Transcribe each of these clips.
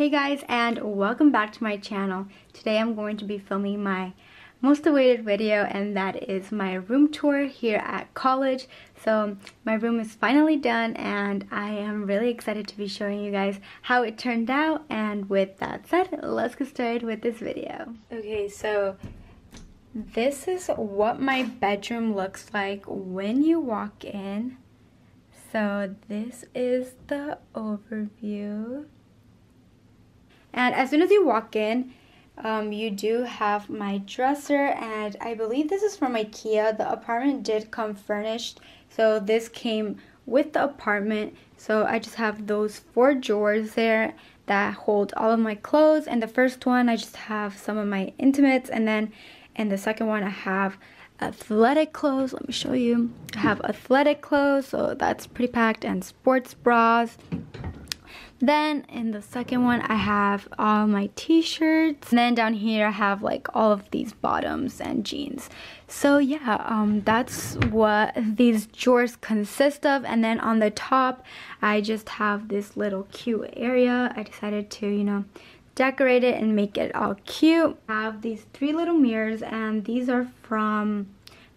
Hey guys, and welcome back to my channel. Today I'm going to be filming my most awaited video, and that is my room tour here at college. So my room is finally done and I am really excited to be showing you guys how it turned out. And with that said, let's get started with this video. Okay, so this is what my bedroom looks like when you walk in. So this is the overview. And as soon as you walk in, you do have my dresser, and I believe this is from IKEA. The apartment did come furnished, so this came with the apartment. So I just have those 4 drawers there that hold all of my clothes. And the first one, I just have some of my intimates, and then in the second one, I have athletic clothes. Let me show you. I have athletic clothes, so that's pretty packed, and sports bras. Then in the second one, I have all my t-shirts. And then down here, I have like all of these bottoms and jeans. So yeah, that's what these drawers consist of. And then on the top, I just have this little cute area. I decided to, you know, decorate it and make it all cute. I have these 3 little mirrors, and these are from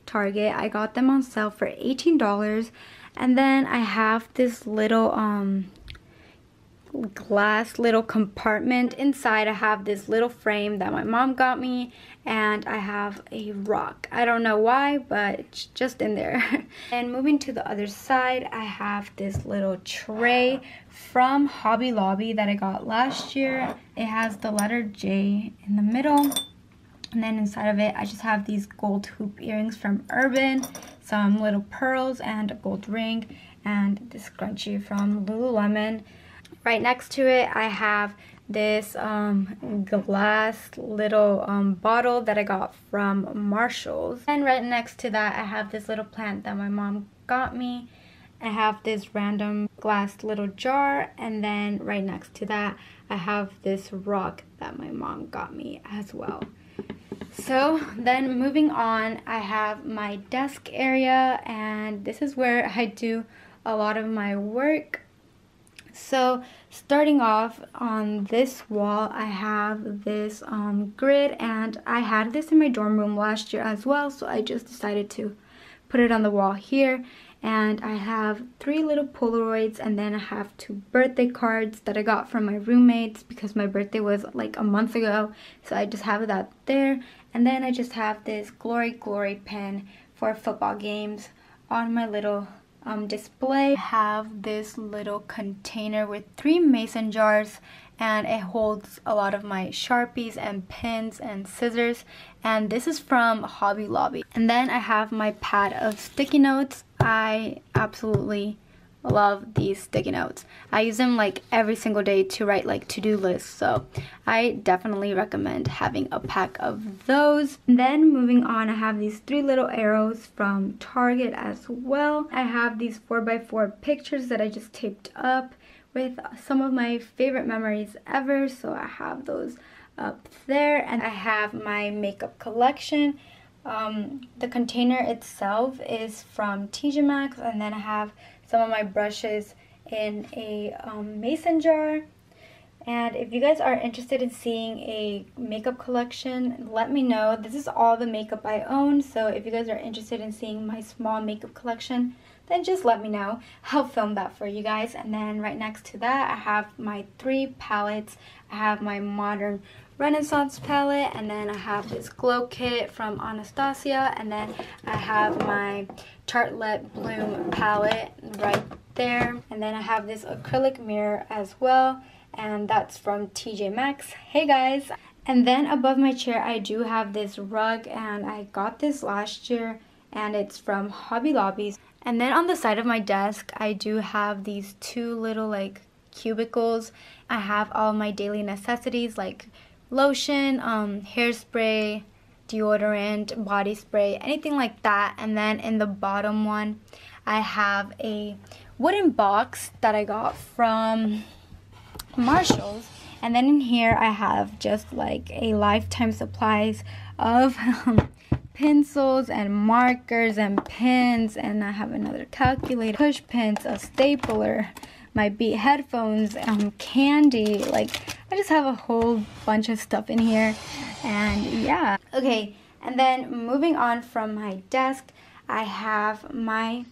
Target. I got them on sale for $18. And then I have this little glass little compartment. Inside I have this little frame that my mom got me, and I have a rock. I don't know why, but it's just in there. And moving to the other side, I have this little tray from Hobby Lobby that I got last year. It has the letter J in the middle, and then inside of it I just have these gold hoop earrings from Urban, some little pearls and a gold ring, and this scrunchie from Lululemon. Right next to it, I have this glass little bottle that I got from Marshall's. And right next to that, I have this little plant that my mom got me. I have this random glass little jar, and then right next to that, I have this rock that my mom got me as well. So then moving on, I have my desk area, and this is where I do a lot of my work. So starting off on this wall, I have this grid, and I had this in my dorm room last year as well, so I just decided to put it on the wall here. And I have 3 little Polaroids, and then I have 2 birthday cards that I got from my roommates because my birthday was like a month ago, so I just have that there. And then I just have this Glory pen for football games on my little display. I have this little container with 3 mason jars, and it holds a lot of my Sharpies and pins and scissors, and this is from Hobby Lobby. And then I have my pad of sticky notes. I absolutely love these sticky notes. I use them like every single day to write like to-do lists, so I definitely recommend having a pack of those. And then moving on, I have these 3 little arrows from Target as well. I have these 4x4 pictures that I just taped up with some of my favorite memories ever, so I have those up there. And I have my makeup collection. The container itself is from TJ Maxx, and then I have some of my brushes in a mason jar. And if you guys are interested in seeing a makeup collection, let me know. This is all the makeup I own, so if you guys are interested in seeing my small makeup collection, then just let me know. I'll film that for you guys. And then right next to that, I have my 3 palettes. I have my Modern Renaissance palette, and then I have this glow kit from Anastasia, and then I have my Tartelette Bloom palette right there. And then I have this acrylic mirror as well, and that's from TJ Maxx. Hey guys! And then above my chair, I do have this rug, and I got this last year, and it's from Hobby Lobby. And then on the side of my desk, I do have these 2 little like cubicles. I have all my daily necessities like lotion, hairspray, deodorant, body spray, anything like that. And then in the bottom one, I have a wooden box that I got from Marshall's. And then in here, I have just like a lifetime supplies of pencils and markers and pens, and I have another calculator, push pins, a stapler, my Beat headphones, candy. Like, I just have a whole bunch of stuff in here. And yeah. Okay, and then moving on from my desk, I have my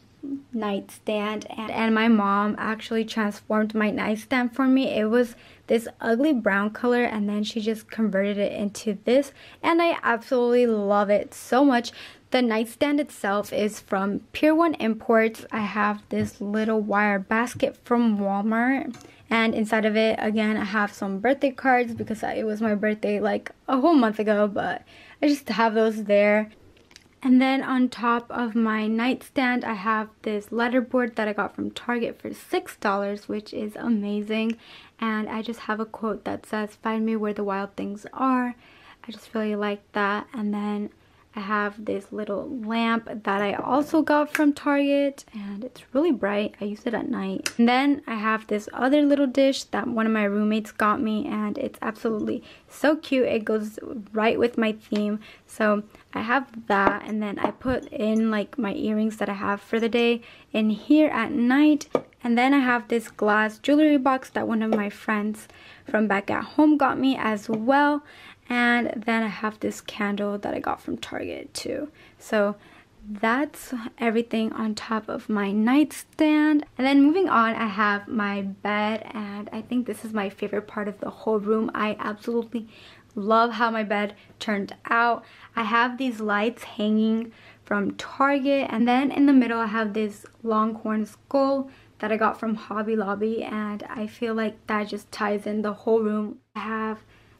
nightstand, and my mom actually transformed my nightstand for me. It was this ugly brown color, and then she just converted it into this, and I absolutely love it so much. The nightstand itself is from Pier 1 Imports. I have this little wire basket from Walmart, and inside of it, again, I have some birthday cards because it was my birthday like a whole month ago, but I just have those there. And then on top of my nightstand, I have this letterboard that I got from Target for $6, which is amazing. And I just have a quote that says, "Find me where the wild things are." I just really like that. And then I have this little lamp that I also got from Target, and it's really bright. I use it at night. And then I have this other little dish that one of my roommates got me, and it's absolutely so cute. It goes right with my theme. So I have that, and then I put in like my earrings that I have for the day in here at night. And then I have this glass jewelry box that one of my friends from back at home got me as well. And then I have this candle that I got from Target too. So that's everything on top of my nightstand. And then moving on, I have my bed, and I think this is my favorite part of the whole room. I absolutely love how my bed turned out. I have these lights hanging from Target, and then in the middle I have this longhorn skull that I got from Hobby Lobby, and I feel like that just ties in the whole room. I have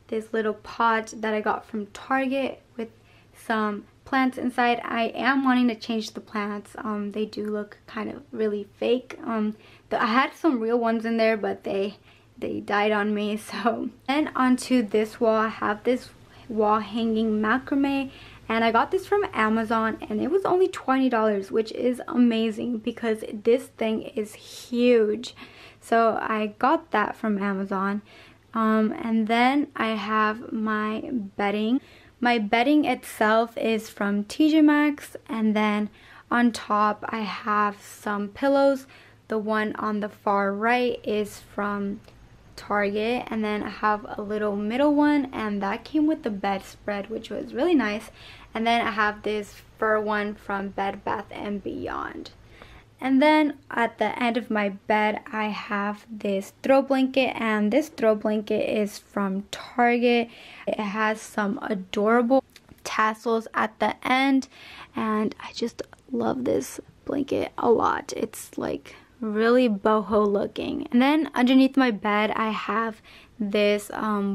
this little pot that I got from Target with some plants inside. I am wanting to change the plants. They do look kind of really fake. I had some real ones in there, but they died on me. So then onto this wall, I have this wall hanging macrame, and I got this from Amazon, and it was only $20, which is amazing because this thing is huge. So I got that from Amazon. And then I have my bedding. My bedding itself is from TJ Maxx, and then on top I have some pillows. The one on the far right is from Target, and then I have a little middle one, and that came with the bedspread, which was really nice. And then I have this fur one from Bed Bath & Beyond. And then at the end of my bed, I have this throw blanket, and this throw blanket is from Target. It has some adorable tassels at the end, and I just love this blanket a lot. It's like really boho looking. And then underneath my bed, I have this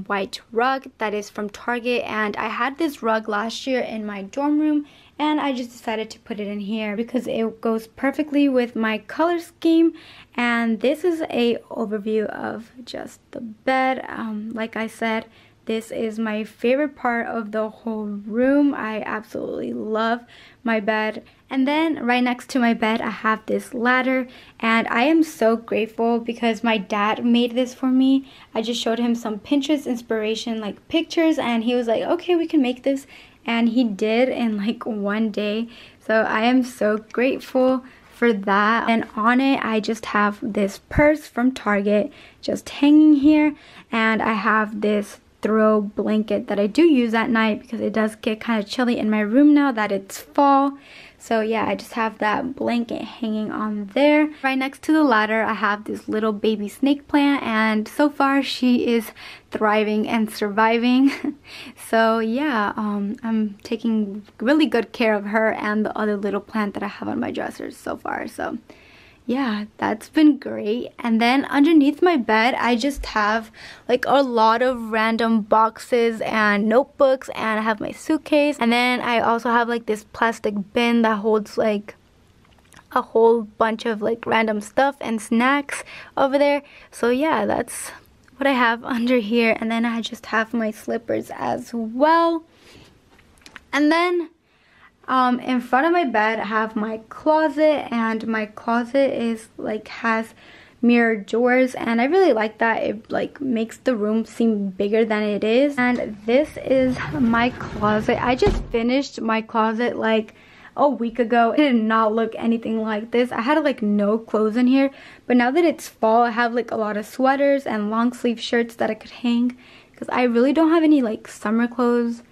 white rug that is from Target, and I had this rug last year in my dorm room, and I just decided to put it in here because it goes perfectly with my color scheme. And this is a overview of just the bed. Like I said, this is my favorite part of the whole room. I absolutely love my bed. And then right next to my bed, I have this ladder, and I am so grateful because my dad made this for me. I just showed him some Pinterest inspiration, like pictures, and he was like, okay, we can make this. And he did in like one day. So I am so grateful for that. And on it, I just have this purse from Target just hanging here, and I have this throw blanket that I do use at night because it does get kind of chilly in my room now that it's fall. So yeah, I just have that blanket hanging on there. Right next to the ladder, I have this little baby snake plant, and so far she is thriving and surviving. So yeah, I'm taking really good care of her and the other little plant that I have on my dresser so far. So yeah, that's been great. And then underneath my bed, I just have like a lot of random boxes and notebooks, and I have my suitcase. And then I also have like this plastic bin that holds like a whole bunch of like random stuff and snacks over there. So yeah, that's what I have under here. And then I just have my slippers as well. And then in front of my bed, I have my closet, and my closet is like has mirrored doors, and I really like that. It like makes the room seem bigger than it is. And this is my closet. I just finished my closet like a week ago, it did not look anything like this. I had like no clothes in here, but now that it's fall, I have like a lot of sweaters and long sleeve shirts that I could hang, because I really don't have any like summer clothes,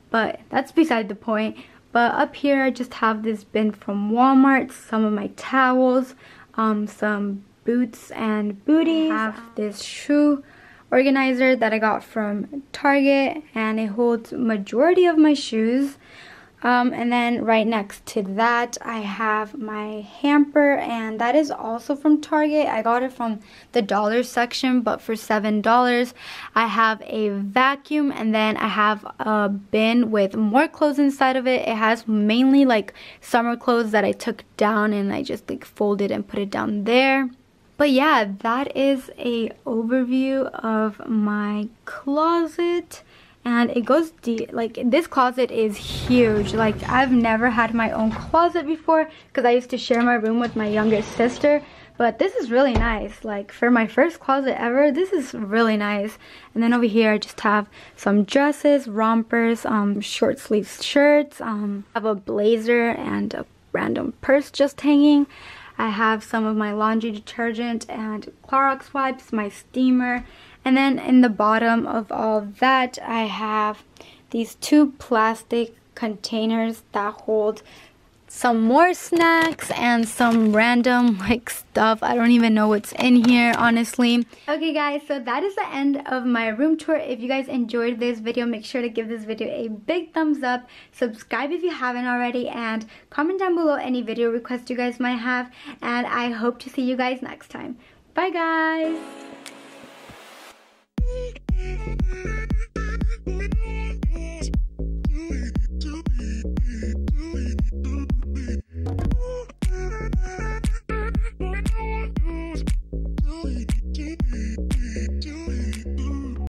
but that's beside the point. But up here I just have this bin from Walmart, some of my towels, some boots and booties. I have this shoe organizer that I got from Target, and it holds majority of my shoes. And then right next to that I have my hamper, and that is also from Target. I got it from the dollar section, but for $7. I have a vacuum, and then I have a bin with more clothes inside of it. It has mainly like summer clothes that I took down and I just like folded and put it down there. But yeah, that is a overview of my closet. And it goes deep. Like, this closet is huge. Like, I've never had my own closet before because I used to share my room with my younger sister. But this is really nice. Like, for my first closet ever, this is really nice. And then over here I just have some dresses, rompers, short sleeve shirts. I have a blazer and a random purse just hanging. I have some of my laundry detergent and Clorox wipes, my steamer. And then in the bottom of all that, I have these 2 plastic containers that hold some more snacks and some random like stuff. I don't even know what's in here, honestly. Okay guys, so that is the end of my room tour. If you guys enjoyed this video, make sure to give this video a big thumbs up, subscribe if you haven't already, and comment down below any video requests you guys might have. And I hope to see you guys next time. Bye guys.